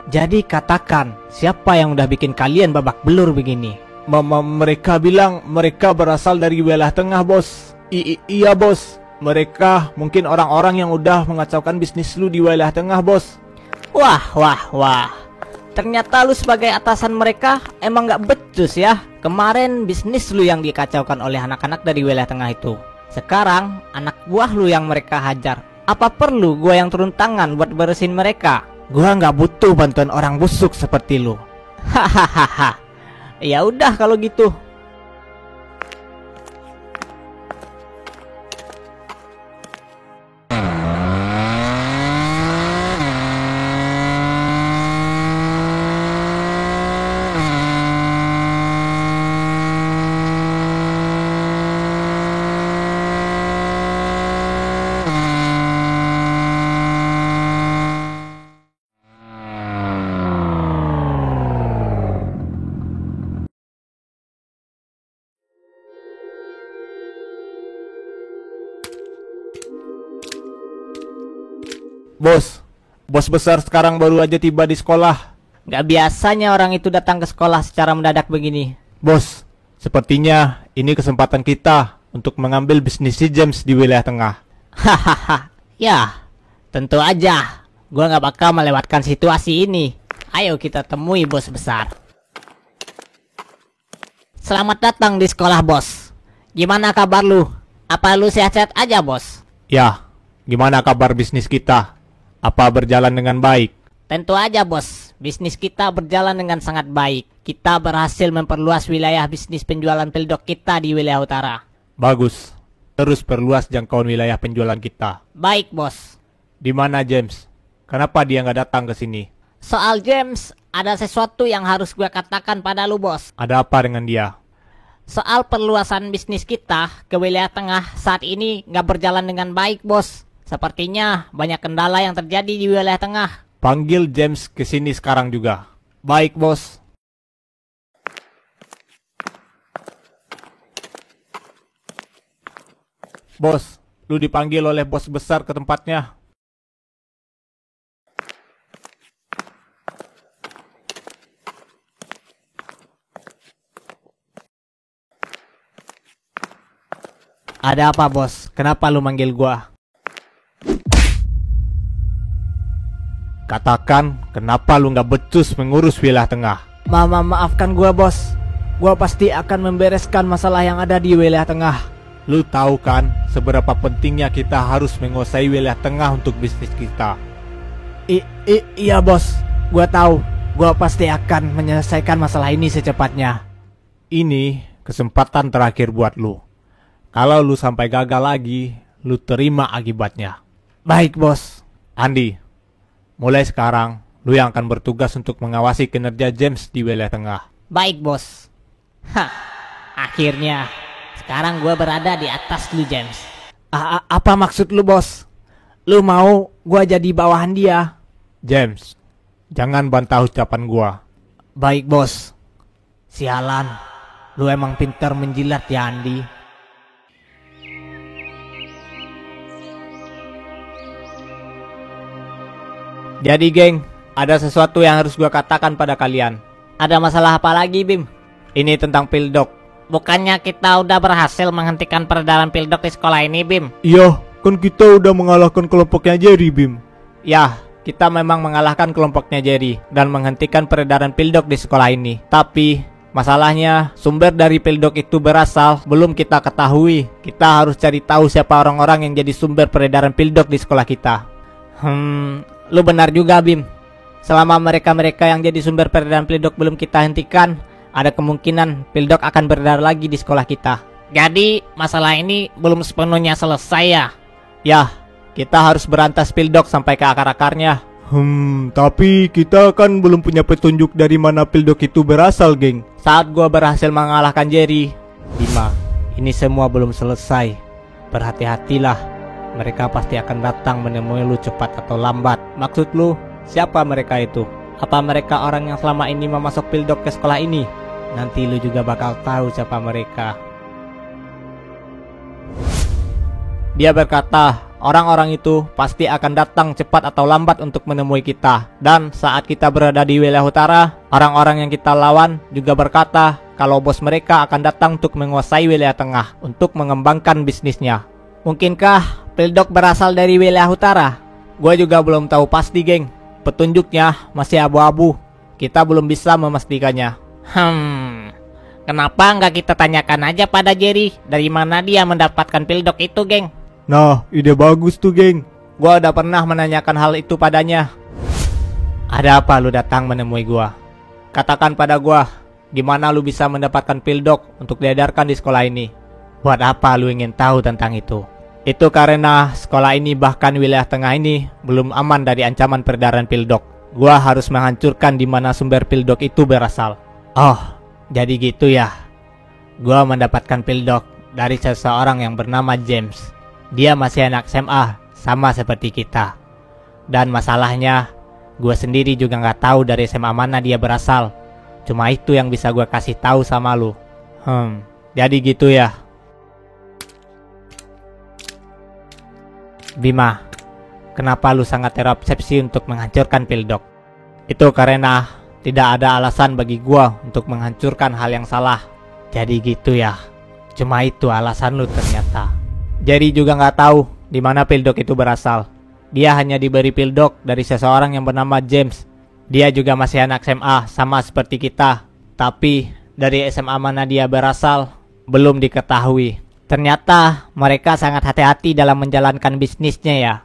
Jadi katakan, siapa yang udah bikin kalian babak belur begini? Mereka bilang mereka berasal dari wilayah tengah, bos. Iya, bos. Mereka mungkin orang-orang yang udah mengacaukan bisnis lu di wilayah tengah, bos. Wah. Ternyata lu sebagai atasan mereka emang gak becus ya. Kemarin bisnis lu yang dikacaukan oleh anak-anak dari wilayah tengah itu. Sekarang anak buah lu yang mereka hajar. Apa perlu gua yang turun tangan buat beresin mereka? Gua gak butuh bantuan orang busuk seperti lu. Hahaha. Ya udah kalau gitu. Bos besar sekarang baru aja tiba di sekolah. Gak biasanya orang itu datang ke sekolah secara mendadak begini. Bos, sepertinya ini kesempatan kita untuk mengambil bisnis si James di wilayah tengah. Hahaha. Ya, tentu aja. Gua gak bakal melewatkan situasi ini. Ayo kita temui bos besar. Selamat datang di sekolah, bos. Gimana kabar lu? Apa lu sehat-sehat aja, bos? Ya, gimana kabar bisnis kita? Apa berjalan dengan baik? Tentu aja, bos. Bisnis kita berjalan dengan sangat baik. Kita berhasil memperluas wilayah bisnis penjualan pildok kita di wilayah utara. Bagus. Terus perluas jangkauan wilayah penjualan kita. Baik, bos. Di mana James? Kenapa dia nggak datang ke sini? Soal James, ada sesuatu yang harus gue katakan pada lu, bos. Ada apa dengan dia? Soal perluasan bisnis kita ke wilayah tengah saat ini nggak berjalan dengan baik, bos. Sepertinya banyak kendala yang terjadi di wilayah tengah. Panggil James ke sini sekarang juga. Baik, bos. Bos, lu dipanggil oleh bos besar ke tempatnya. Ada apa, bos? Kenapa lu manggil gua? Katakan, kenapa lu nggak becus mengurus wilayah tengah? Maafkan gua, bos. Gua pasti akan membereskan masalah yang ada di wilayah tengah. Lu tahu kan seberapa pentingnya kita harus menguasai wilayah tengah untuk bisnis kita? Iya, bos. Gua tahu. Gua pasti akan menyelesaikan masalah ini secepatnya. Ini kesempatan terakhir buat lu. Kalau lu sampai gagal lagi, lu terima akibatnya. Baik, bos. Andi, mulai sekarang, lu yang akan bertugas untuk mengawasi kinerja James di wilayah tengah. Baik, bos. Akhirnya, sekarang gue berada di atas lu, James. Apa maksud lu, bos? Lu mau gue jadi bawahan dia? James, jangan bantah ucapan gua. Baik, bos. Sialan, lu emang pintar menjilat ya, Andi. Jadi geng, ada sesuatu yang harus gua katakan pada kalian. Ada masalah apa lagi, Bim? Ini tentang pildok. Bukannya kita udah berhasil menghentikan peredaran pildok di sekolah ini, Bim? Iya, kan kita udah mengalahkan kelompoknya Jerry, Bim. Ya, kita memang mengalahkan kelompoknya Jerry dan menghentikan peredaran pildok di sekolah ini. Tapi masalahnya, sumber dari pildok itu berasal belum kita ketahui. Kita harus cari tahu siapa orang-orang yang jadi sumber peredaran pildok di sekolah kita. Lu benar juga, Bim. Selama mereka-mereka yang jadi sumber peredaran pildok belum kita hentikan, ada kemungkinan pildok akan beredar lagi di sekolah kita. Jadi masalah ini belum sepenuhnya selesai ya? Ya, kita harus berantas pildok sampai ke akar-akarnya. Tapi kita kan belum punya petunjuk dari mana pildok itu berasal, geng. Saat gua berhasil mengalahkan Jerry, Bima, ini semua belum selesai. Berhati-hatilah. Mereka pasti akan datang menemui lu cepat atau lambat. Maksud lu, siapa mereka itu? Apa mereka orang yang selama ini memasok pildok ke sekolah ini? Nanti lu juga bakal tahu siapa mereka. Dia berkata orang-orang itu pasti akan datang cepat atau lambat untuk menemui kita. Dan saat kita berada di wilayah utara, orang-orang yang kita lawan juga berkata kalau bos mereka akan datang untuk menguasai wilayah tengah untuk mengembangkan bisnisnya. Mungkinkah Pildok berasal dari wilayah utara? Gua juga belum tahu pasti, geng. Petunjuknya masih abu-abu. Kita belum bisa memastikannya. Kenapa nggak kita tanyakan aja pada Jerry dari mana dia mendapatkan Pildok itu, geng? Nah, ide bagus tuh, geng. Gua udah pernah menanyakan hal itu padanya. Ada apa lu datang menemui gua? Katakan pada gua, gimana lu bisa mendapatkan Pildok untuk diedarkan di sekolah ini? Buat apa lu ingin tahu tentang itu? Itu karena sekolah ini bahkan wilayah tengah ini belum aman dari ancaman peredaran Pildok. Gua harus menghancurkan di mana sumber Pildok itu berasal. Oh, jadi gitu ya. Gua mendapatkan Pildok dari seseorang yang bernama James. Dia masih anak SMA, sama seperti kita. Dan masalahnya, gue sendiri juga nggak tahu dari SMA mana dia berasal. Cuma itu yang bisa gue kasih tahu sama lu. Jadi gitu ya. Bima, kenapa lu sangat terobsesi untuk menghancurkan Pildok? Itu karena tidak ada alasan bagi gue untuk menghancurkan hal yang salah. Jadi gitu ya. Cuma itu alasan lu ternyata. Jerry juga nggak tahu di mana Pildok itu berasal. Dia hanya diberi Pildok dari seseorang yang bernama James. Dia juga masih anak SMA sama seperti kita. Tapi dari SMA mana dia berasal belum diketahui. Ternyata mereka sangat hati-hati dalam menjalankan bisnisnya ya.